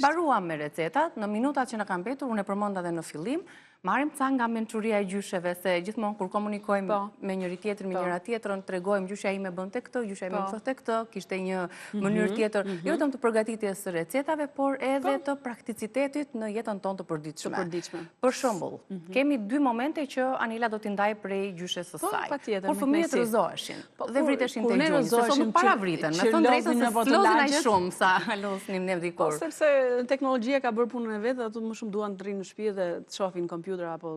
Baruam me recetat, në minutat që na kanë mbetur, unë e përmenda edhe në fillim, marrim ca nga mençuria e gjysheve, se gjithmonë kur komunikojmë me njëri tjetrin, me njëra tjetrën, tregojmë gjyshja ime bënte këtë, gjyshja ime më thotë këtë, kishte një mënyrë tjetër, jo vetëm të përgatitjes së recetave, por edhe të prakticitetit në jetën tonë të përditshme. Për shembull, kemi dy momente që Anila do t'i ndaj prej gjyshes së saj. Kur fëmijët rrëzoheshin dhe vriteshin te gjuhë, se sot para vriten, me thënë drejtën se flozin ai shumë sa losnim ne dikur. Sepse teknologjia ka bërë punën e vet dhe ato më shumë duan të rrinë në shtëpi dhe të shohin kompjuter apo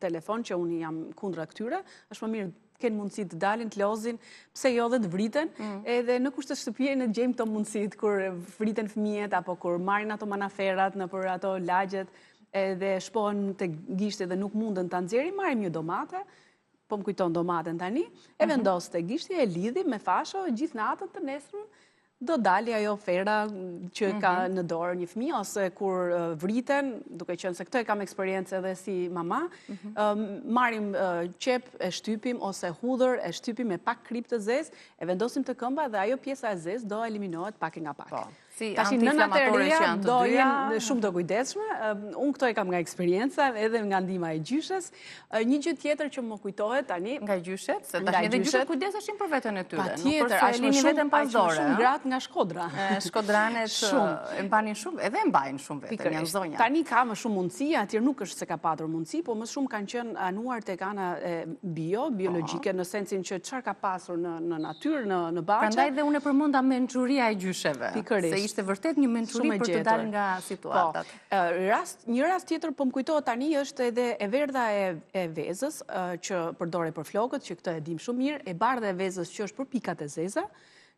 telefon, që unë jam kundra këtyre, është më mirë kenë mundësi të dalin, të lozin, pse jo dhe të vriten, edhe në kushte shtëpie në gjejmë këto mundësit, kur vriten fëmijët, apo kur marrin ato manaferat në për ato lagjet, edhe shpohen të gishti dhe nuk mundën të nxjerrin, marrim një domate, po më kujton domaten tani, e vendos të gishti, e lidhi me fasho, gjithë natën të nesërën, do dali ajo fera që ka në dorë një fëmijë, ose kur vriten, duke qenë se këtë e kam eksperiencë edhe si mama, marrim qep, e shtypim, ose hudhër, e shtypim me pak krip të zezë, e vendosim të këmba dhe ajo pjesa e zezë do eliminohet pak nga pak. Si Tashi nënat e reja do jenë shumë të kujdesshme. Unë këto e kam nga eksperjenca, edhe nga ndihma e gjyshes. Një gjë tjetër që më kujtohet tani nga gjyshet, se tash edhe gjyshet kujdeseshin për veten e tyre. Patjetër, aq më shumë gratë nga Shkodra. Shkodranet e mbanin shumë, edhe e mbajnë shumë veten, janë zonja. Tani ka më shumë mundësi, atje nuk është se ka patur mundësi, po më shumë kanë qenë anuar tek ana biologjike, në sensin që çfarë ka pasur në natyrë, në baçe. Prandaj dhe unë e përmenda mençuria e gjysheve. Ishte vërtet një mençuri për të dalë nga situatat. Një rast tjetër po më kujtohet tani është edhe e verdha e vezës, që përdorej për flokët, që këtë e dim shumë mirë, e bardha e vezës që është për pikat e zeza,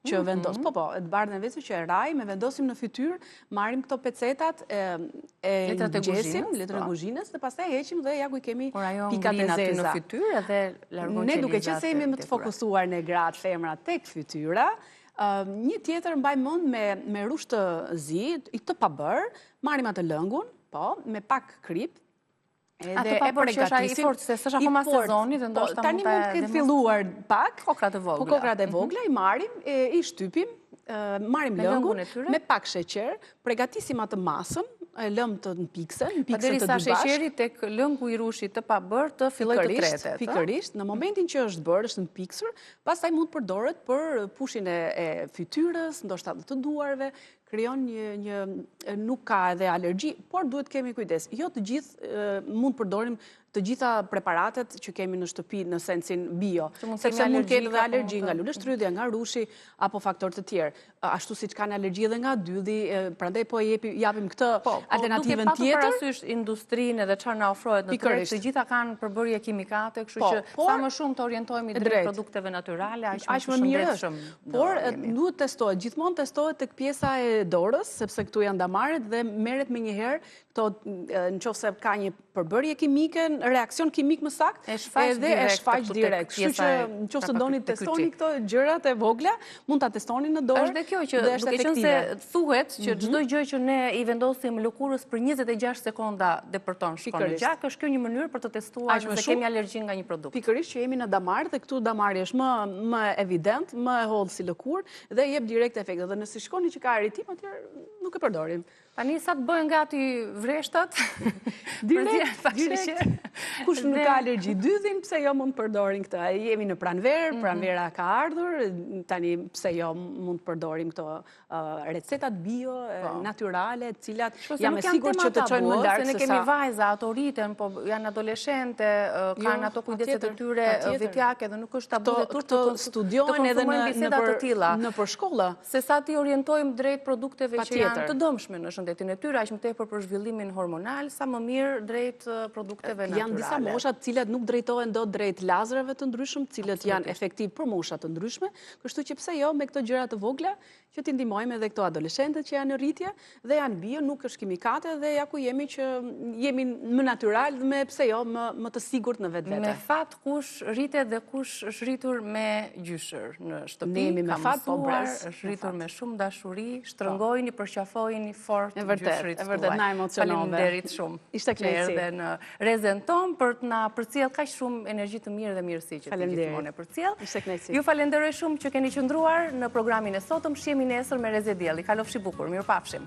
që vendos, e bardha e vezës që e rajmë, e vendosim në fytyrë, marrim këto pecetat, e gjesim, letrën e kuzhinës, dhe pastaj heqim dhe ja ku i kemi pikat e zeza. Në fytyrë edhe largon qelizat. Ne duke që se jemi më të fokusuar në gratë femra tek fytyra, një tjetër mbaj mend me rush të zi, i të pabër, marrim atë lëngun, me pak krip, atë pabër që është ai i fortë, se s'është akoma sezoni dhe ndoshta tani mund të ketë filluar pak, kokrat e vogla. Po kokrat e vogla i marrim, i shtypim, marrim lëngun me pak sheqer, përgatisim atë masën, e lëm të piksen, të dy bashkë. Derisa sheqeri tek lëngu i rushit të pabër të filloj të tretet. Pikërisht, në momentin që është bërë, është në piksur, pastaj mund të përdoret për pushin e fytyrës, ndoshta edhe të duarve, krijon nuk ka edhe alergji, por duhet kemi kujdes. Jo të gjithë mund të përdorim të gjitha preparatet që kemi në shtëpi në sensin bio, sepse mund ketë edhe alergji nga luleshtrydhja, nga rushi, apo faktor të tjerë. Ashtu siç kanë alergji edhe nga dydhi, prandaj po japim këtë alternativën tjetër. Duke patur parasysh industrinë edhe çfarë na ofrohet në treg, të gjitha kanë përbërje kimikate, kështu që sa më shumë të orientohemi drejt produkteve natyrale, aq më mirë është. Por duhet testohet, gjithmonë testohet tek pjesa e dorës, sepse këtu janë damaret dhe merret menjëherë këto nëse ka një përbërje kimike, reakcion kimik më saktë, edhe e shfaq direkt. Kështu që nëse doni të testoni këto gjërat e vogla, mund ta testoni në dorë. Është kjo që duke qenë se thuhet që çdo gjë që ne i vendosim lëkurës për 26 sekonda depërton shkon në gjak, është kjo një mënyrë për të testuar nëse kemi alergji nga një produkt. Pikërisht që jemi në damar dhe këtu damari është më evident, më e hollë si lëkurë dhe jep direkt efekte. Dhe nëse shikoni që ka irritim, atëherë nuk e përdorim. Tani sa të bëhen gati vreshtat, direkt, kush nuk ka alergji dydhin, pse jo mund të përdorin këtë. Jemi në pranverë, pranvera ka ardhur, tani pse jo mund të përdorim këto recetat bio, natyrale, cilat jam e sigurt që të çojnë më larg se sa. Ne kemi vajza, ato rriten, po janë adoleshente, kanë ato kujdeset e tyre vetjake dhe nuk është tabu të studiohen edhe në shkolla. Se sa ti orientojmë drejt produkteve që janë të dëmshme në shëndetin e tyre, aq më tepër për zhvillimin hormonal, sa më mirë drejt produkteve natyrale. Janë disa mosha të cilat nuk drejtohen dot drejt lazerave të ndryshëm, të cilët janë efektiv për mosha të ndryshme, kështu që pse jo me këto gjëra të vogla që t'i ndihmojmë edhe këto adoleshentët që janë në rritje dhe janë bio, nuk është kimikate dhe ja ku jemi që jemi më natyral dhe me pse jo më të sigurt në vetvete. Me fat kush rritet dhe kush është rritur me gjyshër në shtëpi, ne jemi me fat, po është rritur me shumë dashuri, shtrëngojini, përqafojini fort gjyshërit tuaj. E vërtet, na emocionove. Faleminderit shumë. Ishte kënaqësi. Që erdhe në rezen ton për të na përcjell kaq shumë energji të mirë dhe mirësi që ti gjithmonë e përcjell. Ishte kënaqësi. Ju falenderoj shumë që keni qëndruar në programin e sotëm. Shihemi nesër me Reze Dielli. Kalofshi bukur. Mirupafshim.